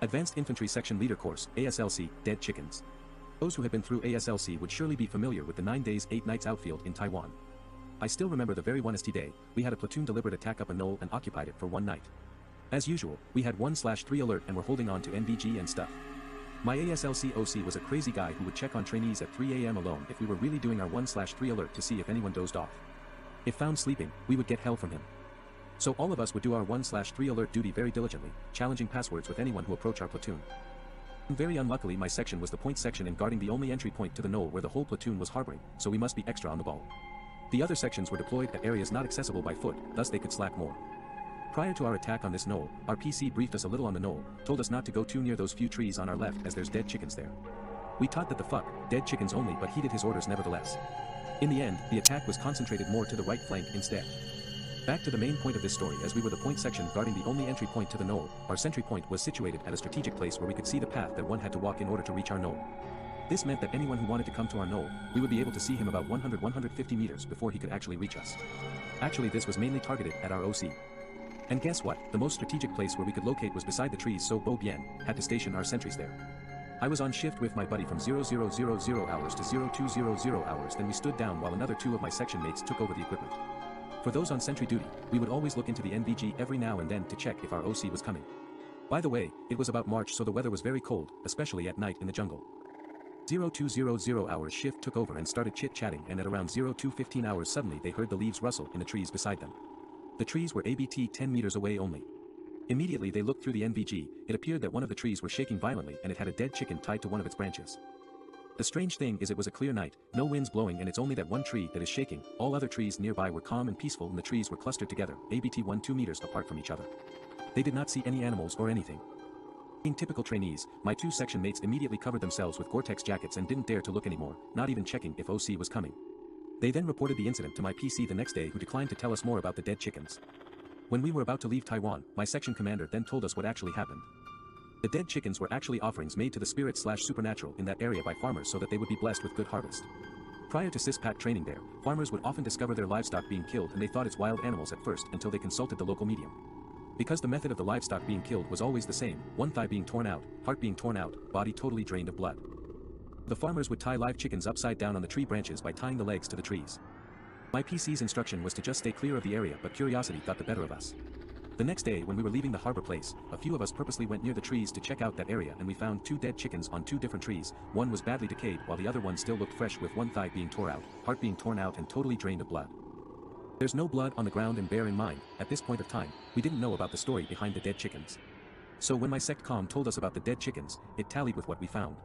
Advanced Infantry Section Leader Course, ASLC, Dead Chickens. Those who have been through ASLC would surely be familiar with the 9 days 8 nights outfield in Taiwan. I still remember the very honest day, we had a platoon deliberate attack up a knoll and occupied it for one night. As usual, we had 1/3 alert and were holding on to NVG and stuff. My ASLC OC was a crazy guy who would check on trainees at 3 AM alone if we were really doing our 1/3 alert to see if anyone dozed off. If found sleeping, we would get hell from him. So all of us would do our 1/3 alert duty very diligently, challenging passwords with anyone who approached our platoon. Very unluckily my section was the point section and guarding the only entry point to the knoll where the whole platoon was harboring, so we must be extra on the ball. The other sections were deployed at areas not accessible by foot, thus they could slack more. Prior to our attack on this knoll, our PC briefed us a little on the knoll, told us not to go too near those few trees on our left as there's dead chickens there. We taught that the fuck, dead chickens only, but heeded his orders nevertheless. In the end, the attack was concentrated more to the right flank instead. Back to the main point of this story, as we were the point section guarding the only entry point to the knoll, our sentry point was situated at a strategic place where we could see the path that one had to walk in order to reach our knoll. This meant that anyone who wanted to come to our knoll, we would be able to see him about 100-150 meters before he could actually reach us. Actually, this was mainly targeted at our OC. And guess what, the most strategic place where we could locate was beside the trees, so Bo Bien had to station our sentries there. I was on shift with my buddy from 0000 hours to 0200 hours, then we stood down while another 2 of my section mates took over the equipment. For those on sentry duty, we would always look into the NVG every now and then to check if our OC was coming. By the way, it was about March, so the weather was very cold, especially at night in the jungle. 0200 hours shift took over and started chit-chatting, and at around 0215 hours suddenly they heard the leaves rustle in the trees beside them. The trees were ABT 10 meters away only. Immediately they looked through the NVG, it appeared that one of the trees were shaking violently and it had a dead chicken tied to one of its branches. The strange thing is it was a clear night, no winds blowing, and it's only that one tree that is shaking. All other trees nearby were calm and peaceful, and the trees were clustered together, ABT 1-2 meters apart from each other. They did not see any animals or anything. Being typical trainees, my 2 section mates immediately covered themselves with Gore-Tex jackets and didn't dare to look anymore, not even checking if OC was coming. They then reported the incident to my PC the next day, who declined to tell us more about the dead chickens. When we were about to leave Taiwan, my section commander then told us what actually happened. The dead chickens were actually offerings made to the spirit/supernatural in that area by farmers so that they would be blessed with good harvest. Prior to CISPAT training there, farmers would often discover their livestock being killed, and they thought it's wild animals at first until they consulted the local medium. Because the method of the livestock being killed was always the same, one thigh being torn out, heart being torn out, body totally drained of blood. The farmers would tie live chickens upside down on the tree branches by tying the legs to the trees. My PC's instruction was to just stay clear of the area, but curiosity got the better of us. The next day when we were leaving the harbor place, a few of us purposely went near the trees to check out that area, and we found 2 dead chickens on 2 different trees. One was badly decayed while the other one still looked fresh, with one thigh being torn out, heart being torn out and totally drained of blood. There's no blood on the ground, and bear in mind, at this point of time, we didn't know about the story behind the dead chickens. So when my SecCom told us about the dead chickens, it tallied with what we found.